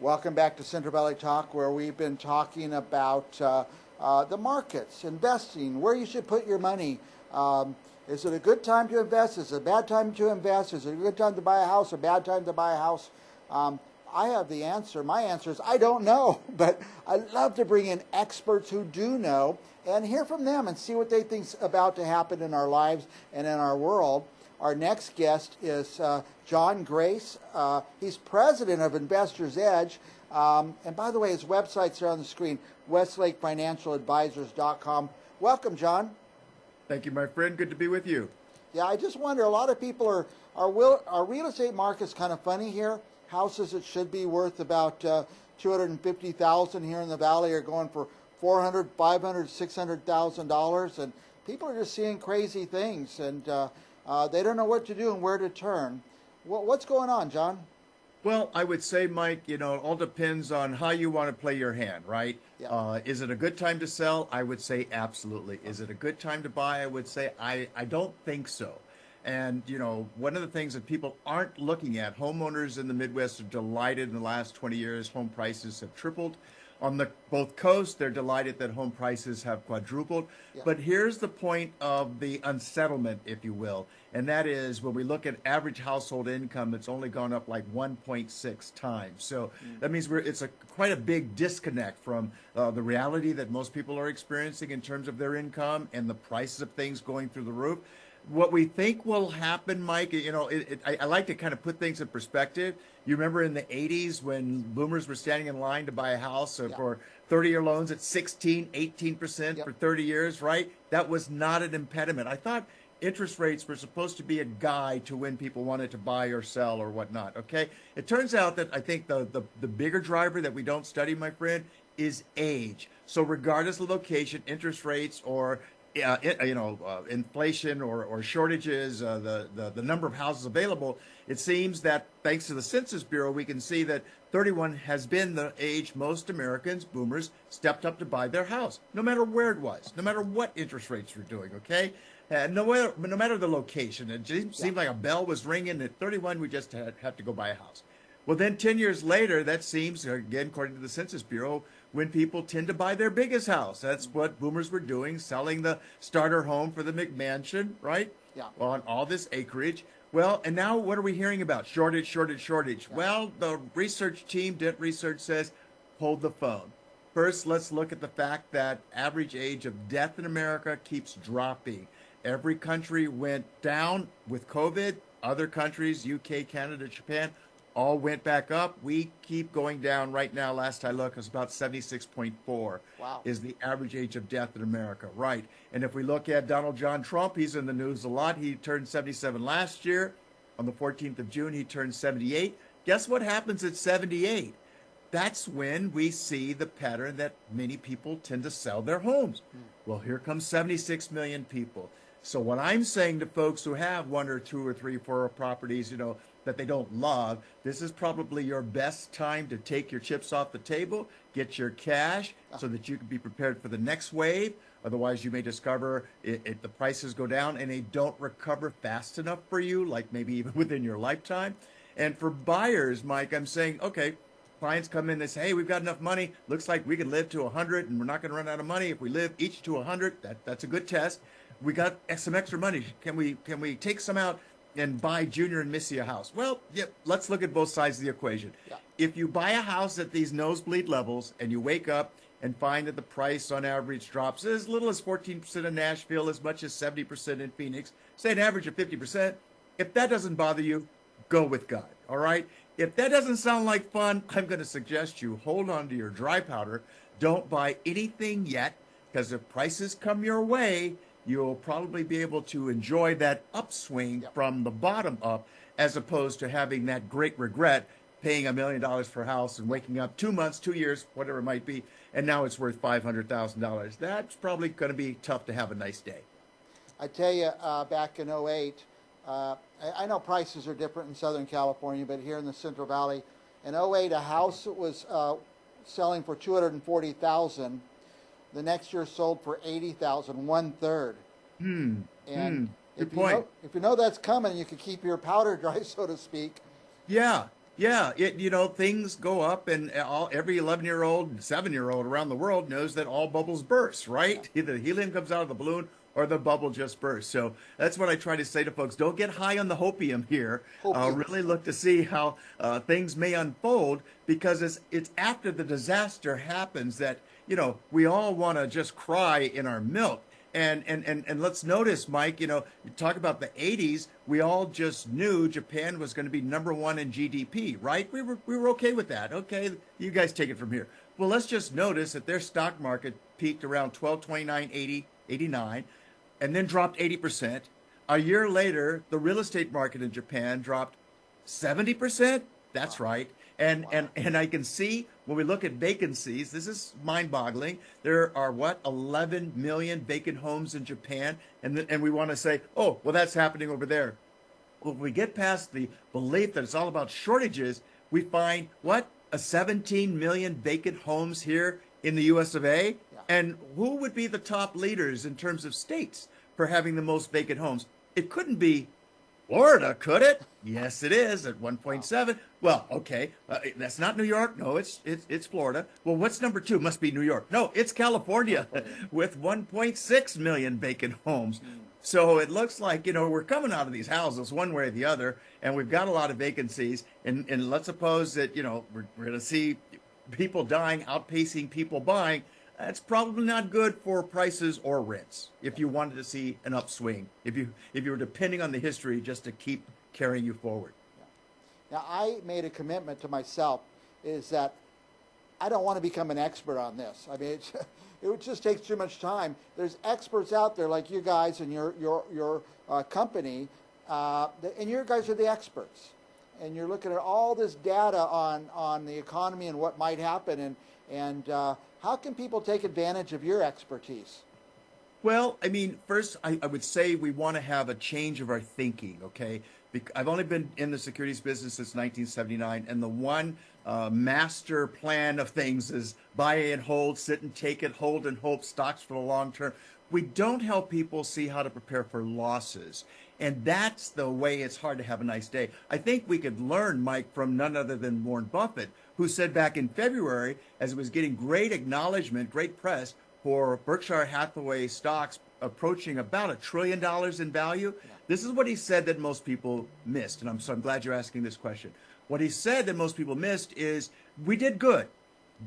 Welcome back to Central Valley Talk, where we've been talking about the markets, investing, where you should put your money. Is it a good time to invest? Is it a bad time to invest? Is it a good time to buy a house, a bad time to buy a house? I have the answer. My answer is I don't know, but I love to bring in experts who do know and hear from them and see what they think's about to happen in our lives and in our world. Our next guest is John Grace. He's president of Investors Edge. And by the way, his websites are on the screen, westlakefinancialadvisors.com. Welcome, John. Thank you, my friend. Good to be with you. Yeah, I just wonder, a lot of people are real estate market's kind of funny here. Houses that should be worth about $250,000 here in the valley are going for $400,000, $500,000, $600,000, and people are just seeing crazy things, and they don't know what to do and where to turn. What's going on, John? Well, I would say, Mike, it all depends on how you want to play your hand, right? Yeah. Is it a good time to sell? I would say absolutely. Is it a good time to buy? I would say I don't think so. And, one of the things that people aren't looking at, homeowners in the Midwest are delighted in the last 20 years, home prices have tripled. On both coasts, they're delighted that home prices have quadrupled. Yeah. But here's the point of the unsettlement, if you will, and that is when we look at average household income, it's only gone up like 1.6 times. So that means it's quite a big disconnect from the reality that most people are experiencing in terms of their income and the prices of things going through the roof. What we think will happen, Mike, I like to kind of put things in perspective. You remember in the 80s when boomers were standing in line to buy a house for 30-year loans at 16, 18% for 30 years, right? That was not an impediment. I thought interest rates were supposed to be a guide to when people wanted to buy or sell or whatnot, okay? It turns out that I think the bigger driver that we don't study, my friend, is age. So regardless of location, interest rates or inflation or shortages, the number of houses available, it seems that thanks to the Census Bureau, we can see that 31 has been the age most Americans, boomers, stepped up to buy their house, no matter where it was, no matter what interest rates were doing, okay? No matter the location. It seemed like a bell was ringing. At 31, we just have to go buy a house. Well, then 10 years later, that seems, again, according to the Census Bureau, when people tend to buy their biggest house. That's what boomers were doing, selling the starter home for the McMansion, right? Yeah. On all this acreage. Well, and now what are we hearing about? Shortage. Yeah. Well, the research team, Dent Research, says, hold the phone. First, let's look at the fact that average age of death in America keeps dropping. Every country went down with COVID. Other countries, UK, Canada, Japan, all went back up. We keep going down right now. Last I looked, it's about 76.4 is the average age of death in America, right? And if we look at Donald John Trump, he's in the news a lot. He turned 77 last year. On the 14th of June, he turned 78. Guess what happens at 78? That's when we see the pattern that many people tend to sell their homes. Well, here comes 76 million people. So what I'm saying to folks who have one or two or three, four properties, that they don't love, this is probably your best time to take your chips off the table, get your cash so that you can be prepared for the next wave. Otherwise, you may discover the prices go down and they don't recover fast enough for you, like maybe even within your lifetime. And for buyers, Mike, I'm saying, okay, clients come in, they say, hey, we've got enough money. Looks like we can live to 100 and we're not going to run out of money. If we live each to 100, that's a good test. We got some extra money. Can we take some out and buy Junior and Missy a house? Well, yeah, let's look at both sides of the equation. Yeah. If you buy a house at these nosebleed levels and you wake up and find that the price on average drops as little as 14% in Nashville, as much as 70% in Phoenix, say an average of 50%, if that doesn't bother you, go with God, all right? If that doesn't sound like fun, I'm going to suggest you hold on to your dry powder. Don't buy anything yet, because if prices come your way, you'll probably be able to enjoy that upswing from the bottom up, as opposed to having that great regret paying $1 million for a house and waking up 2 months, 2 years, whatever it might be, and now it's worth $500,000. That's probably going to be tough to have a nice day. I tell you, back in '08, I know prices are different in Southern California, but here in the Central Valley, in '08, a house was selling for $240,000. The next year sold for $80,000, one-third. And good point. If you know that's coming, you can keep your powder dry, so to speak. Yeah. Yeah, things go up, and every 11-year-old, 7-year-old around the world knows that all bubbles burst, Yeah. right? Either the helium comes out of the balloon or the bubble just bursts. So that's what I try to say to folks. Don't get high on the hopium here. Hopium. Really look to see how things may unfold, because it's after the disaster happens that, we all want to just cry in our milk. And let's notice, Mike, you talk about the 80s, we all just knew Japan was going to be number one in GDP, right? We were okay with that. Okay, you guys take it from here. Well, let's just notice that their stock market peaked around 1229.80, 89, and then dropped 80%. A year later, the real estate market in Japan dropped 70%. That's Wow. right. And, Wow. and and I can see when we look at vacancies, this is mind-boggling. There are 11 million vacant homes in Japan, and we want to say, oh, well, that's happening over there. Well, if we get past the belief that it's all about shortages, we find a 17 million vacant homes here in the U.S. of A. Yeah. And who would be the top leaders in terms of states for having the most vacant homes? It couldn't be Florida, could it? Yes, it is at Wow. 1.7. Well, okay, that's not New York. No, it's Florida. Well, what's number two? Must be New York. No, it's California California. with 1.6 million vacant homes. Mm. So it looks like, we're coming out of these houses one way or the other, and we've got a lot of vacancies. And let's suppose that, we're going to see people dying outpacing people buying. That's probably not good for prices or rents if you wanted to see an upswing, if you were depending on the history just to keep carrying you forward. Now, I made a commitment to myself is that I don't want to become an expert on this. I mean, it would just take too much time. There's experts out there like you guys and your company, and you guys are the experts. And you're looking at all this data on the economy and what might happen, and how can people take advantage of your expertise? Well, I mean, first, I would say we want to have a change of our thinking, okay? I've only been in the securities business since 1979, and the one master plan of things is buy and hold, sit and take it, hold and hope, stocks for the long term. We don't help people see how to prepare for losses. And that's the way it's hard to have a nice day. I think we could learn, Mike, from none other than Warren Buffett, who said back in February, as it was getting great acknowledgement, great press for Berkshire Hathaway stocks approaching about $1 trillion in value. Yeah. This is what he said that most people missed. And I'm glad you're asking this question. What he said that most people missed is we did good,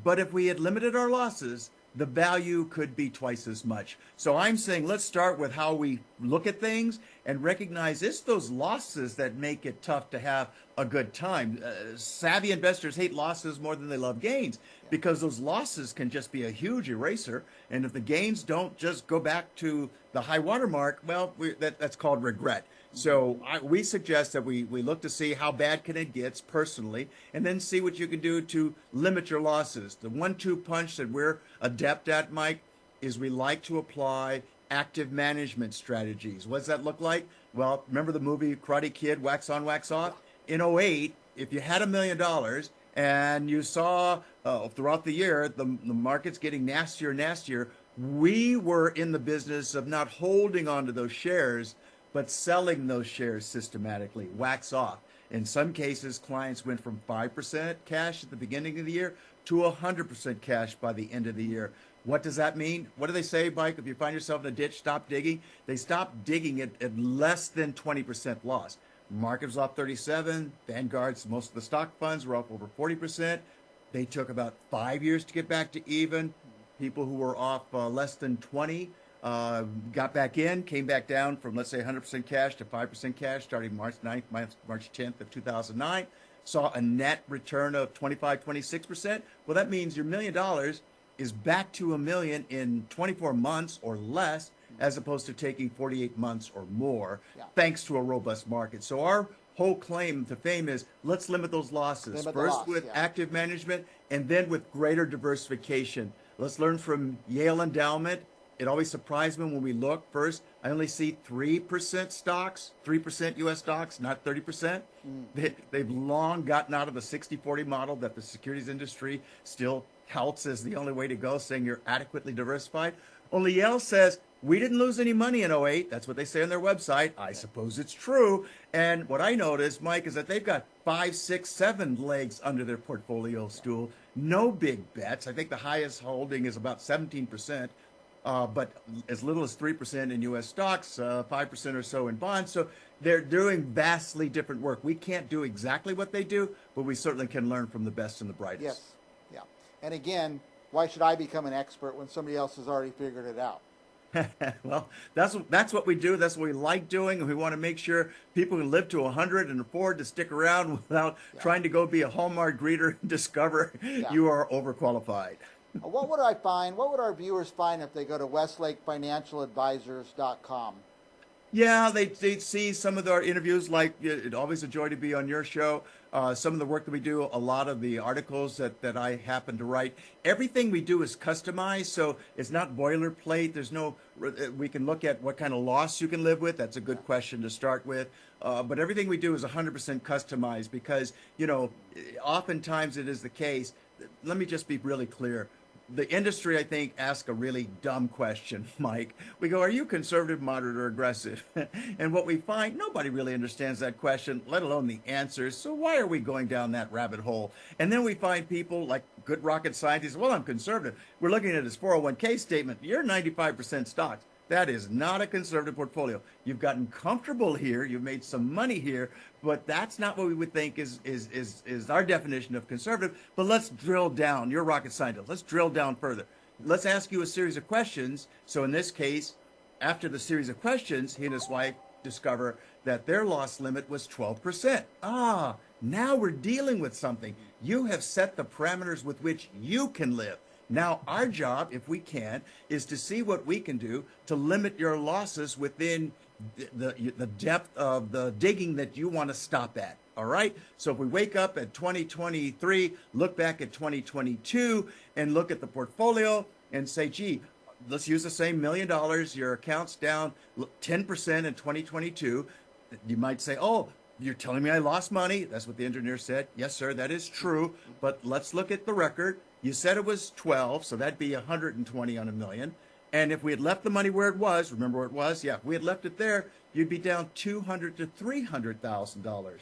but if we had limited our losses, the value could be twice as much. So I'm saying let's start with how we look at things and recognize it's those losses that make it tough to have a good time. Savvy investors hate losses more than they love gains because those losses can just be a huge eraser. And if the gains don't just go back to the high water mark, well, that's called regret. So we suggest that we look to see how bad can it get personally, and then see what you can do to limit your losses. The 1-2 punch that we're adept at, Mike, is we like to apply active management strategies. What does that look like? Well, remember the movie Karate Kid, Wax On, Wax Off? In '08, if you had $1 million and you saw throughout the year the market's getting nastier and nastier, we were in the business of not holding on to those shares, but selling those shares systematically, wax off. In some cases, clients went from 5% cash at the beginning of the year to 100% cash by the end of the year. What does that mean? What do they say, Mike? If you find yourself in a ditch, stop digging. They stop digging at less than 20% loss. Market was off 37. Vanguard's, most of the stock funds were up over 40%. They took about 5 years to get back to even. People who were off less than 20 got back in, came back down from, let's say, 100% cash to 5% cash starting March 9th, March 10th of 2009. Saw a net return of 25, 26%. Well, that means your $1 million is back to $1 million in 24 months or less, as opposed to taking 48 months or more, thanks to a robust market. So our whole claim to fame is let's limit those losses. First with active management and then with greater diversification. Let's learn from Yale Endowment. It always surprised me when we look. First, I only see 3% stocks, 3% U.S. stocks, not 30%. They've long gotten out of the 60-40 model that the securities industry still touts as the only way to go, saying you're adequately diversified. Only Yale says, We didn't lose any money in '08. That's what they say on their website. I suppose it's true. And what I noticed, Mike, is that they've got 5, 6, 7 legs under their portfolio stool. No big bets. I think the highest holding is about 17%. But as little as 3% in U.S. stocks, 5% or so in bonds. So they're doing vastly different work. We can't do exactly what they do, but we certainly can learn from the best and the brightest. Yes, yeah. And again, why should I become an expert when somebody else has already figured it out? Well, that's what we do. That's what we like doing, and we want to make sure people can live to 100 and afford to stick around without trying to go be a Hallmark greeter and discover you are overqualified. What would I find? What would our viewers find if they go to westlakefinancialadvisors.com? Yeah, they'd see some of our interviews, like it's always a joy to be on your show. Some of the work that we do, a lot of the articles that I happen to write. Everything we do is customized, so it's not boilerplate. There's no, we can look at what kind of loss you can live with. That's a good question to start with. But everything we do is 100% customized because, oftentimes it is the case. Let me just be really clear. The industry, I think, asks a really dumb question, Mike. We go, are you conservative, moderate, or aggressive? And what we find, nobody really understands that question, let alone the answers. So why are we going down that rabbit hole? And then we find people like good rocket scientists, well, I'm conservative. We're looking at his 401k statement. You're 95% stocks. That is not a conservative portfolio. You've gotten comfortable here. You've made some money here, but that's not what we would think is our definition of conservative. But let's drill down. You're a rocket scientist. Let's drill down further. Let's ask you a series of questions. So in this case, after the series of questions, he and his wife discover that their loss limit was 12%. Now we're dealing with something. You have set the parameters with which you can live. Now, our job, if we can, is to see what we can do to limit your losses within the depth of the digging that you want to stop at. All right? So if we wake up at 2023, look back at 2022, and look at the portfolio and say, gee, let's use the same $1 million. Your account's down 10% in 2022. You might say, oh, you're telling me I lost money. That's what the engineer said. Yes, sir, that is true. But let's look at the record. You said it was 12, so that'd be 120 on $1 million. And if we had left the money where it was, remember where it was? Yeah, if we had left it there, you'd be down $200,000 to $300,000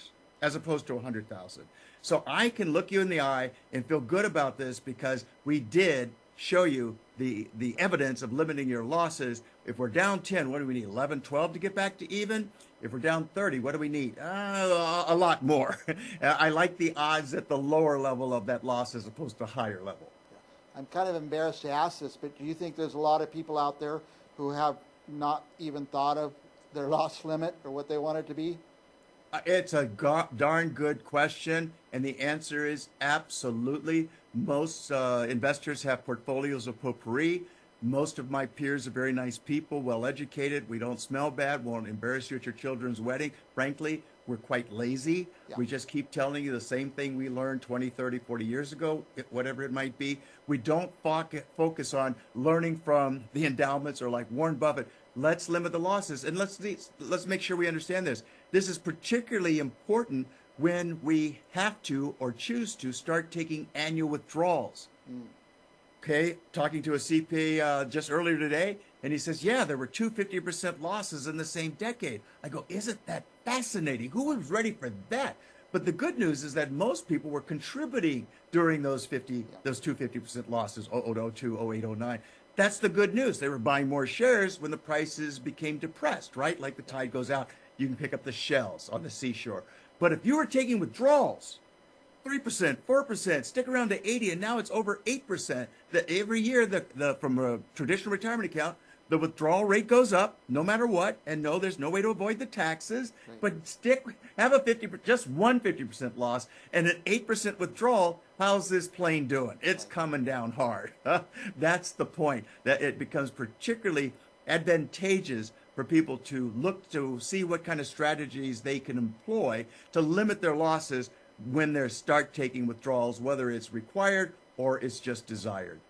as opposed to $100,000. So I can look you in the eye and feel good about this because we did show you the evidence of limiting your losses. If we're down 10, what do we need? 11, 12 to get back to even? If we're down 30, what do we need? A lot more. I like the odds at the lower level of that loss as opposed to higher level. I'm kind of embarrassed to ask this, but do you think there's a lot of people out there who have not even thought of their loss limit or what they want it to be? It's a darn good question, and the answer is absolutely. Most investors have portfolios of potpourri. Most of my peers are very nice people, well-educated. We don't smell bad, won't embarrass you at your children's wedding. Frankly, we're quite lazy. Yeah. We just keep telling you the same thing we learned 20, 30, 40 years ago, whatever it might be. We don't focus on learning from the endowments or like Warren Buffett. Let's limit the losses, and let's make sure we understand this. This is particularly important when we have to or choose to start taking annual withdrawals. Okay, talking to a CPA just earlier today, and he says, yeah, there were two 50% losses in the same decade. I go, isn't that fascinating? Who was ready for that? But the good news is that most people were contributing during those two 50% losses, 02, 08, 09. That's the good news. They were buying more shares when the prices became depressed, right? Like the tide goes out, you can pick up the shells on the seashore. But if you were taking withdrawals, 3%, 4%, stick around to 80, and now it's over 8%. Every year, from a traditional retirement account, the withdrawal rate goes up no matter what. And no, there's no way to avoid the taxes. Right. But have a just one 50% loss and an 8% withdrawal. How's this plane doing? It's coming down hard. That's the point. That it becomes particularly advantageous for people to look to see what kind of strategies they can employ to limit their losses when they start taking withdrawals, whether it's required or it's just desired.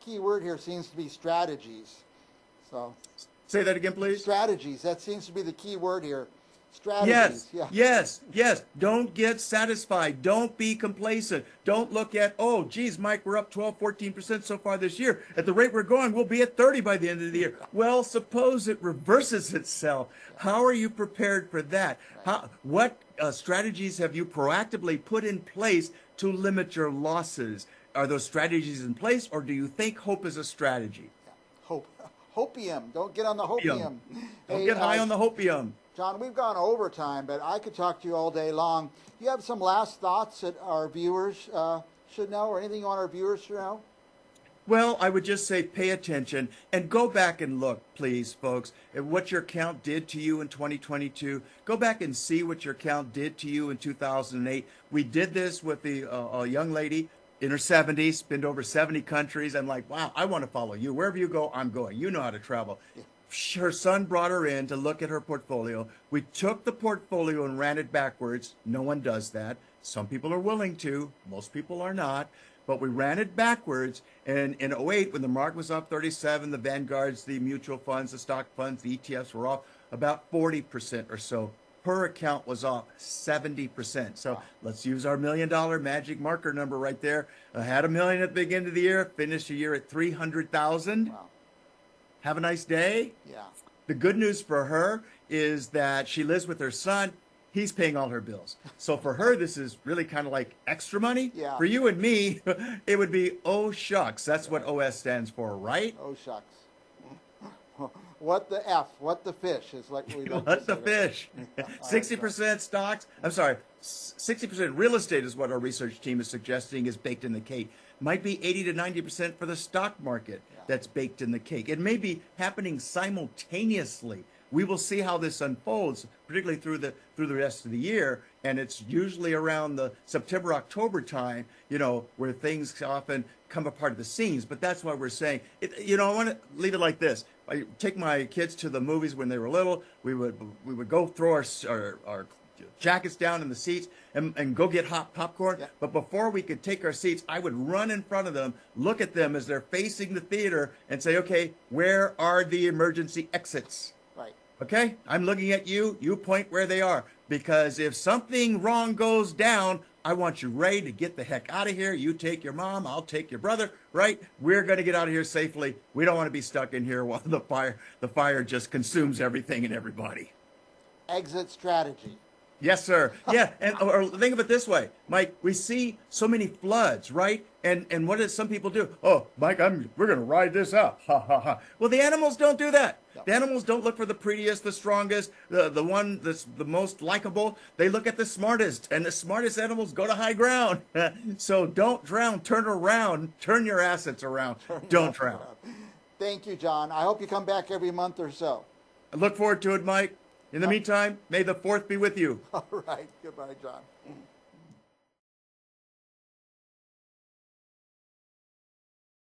Key word here seems to be strategies. So, say that again, please. Strategies. That seems to be the key word here. strategies. Yes. Don't get satisfied. Don't be complacent. Don't look at, oh, geez, Mike, we're up 12, 14% so far this year. At the rate we're going, we'll be at 30 by the end of the year. Well, suppose it reverses itself. How are you prepared for that? What strategies have you proactively put in place to limit your losses? Are those strategies in place, or do you think hope is a strategy? Hopium. Don't get on the hopium. Don't get high on the hopium. John, we've gone overtime, but I could talk to you all day long. Do you have some last thoughts that our viewers should know, or anything you want our viewers to know? Well, I would just say pay attention and go back and look, please, folks, at what your account did to you in 2022. Go back and see what your account did to you in 2008. We did this with a young lady in her 70s, been to over 70 countries. I'm like, wow, I want to follow you. Wherever you go, I'm going. You know how to travel. Yeah. Her son brought her in to look at her portfolio. We took the portfolio and ran it backwards. No one does that. Some people are willing to. Most people are not. But we ran it backwards. And in 08, when the market was up 37, the Vanguards, the mutual funds, the stock funds, the ETFs were off about 40% or so. Her account was off 70%. So let's use our $1 million magic marker number right there. I had $1 million at the beginning of the year, finished the year at 300,000. Wow. Have a nice day. Yeah. The good news for her is that she lives with her son. He's paying all her bills. So for her, this is really kind of like extra money. Yeah. For you and me, it would be, oh, shucks. That's what OS stands for, right? Oh, shucks. What the F? What the fish? Is like we like what the fish? 60% stocks. I'm sorry, 60% real estate is what our research team is suggesting is baked in the cake. Might be 80 to 90% for the stock market that's baked in the cake. It may be happening simultaneously. We will see how this unfolds, particularly through the rest of the year. And it's usually around the September, October time, where things often come apart at the seams. But that's why we're saying, I want to leave it like this. I take my kids to the movies when they were little. We would go throw our jackets down in the seats and go get hot popcorn. Yeah. But before we could take our seats, I would run in front of them, look at them as they're facing the theater and say, okay, where are the emergency exits? Right. Okay, I'm looking at you. You point where they are. Because if something wrong goes down, I want you ready to get the heck out of here. You take your mom, I'll take your brother, right? We're going to get out of here safely. We don't want to be stuck in here while the fire just consumes everything and everybody. Exit strategy. Yes, sir. Yeah, or think of it this way, Mike. We see so many floods, right? And what does some people do? Oh, Mike, we're going to ride this out. Ha ha ha. Well, the animals don't do that. No. The animals don't look for the prettiest, the strongest, the one that's the most likable. They look at the smartest, and the smartest animals go to high ground. So don't drown. Turn around. Turn your assets around. Don't drown. Thank you, John. I hope you come back every month or so. I look forward to it, Mike. In the meantime, may the 4th be with you. All right. Goodbye, John.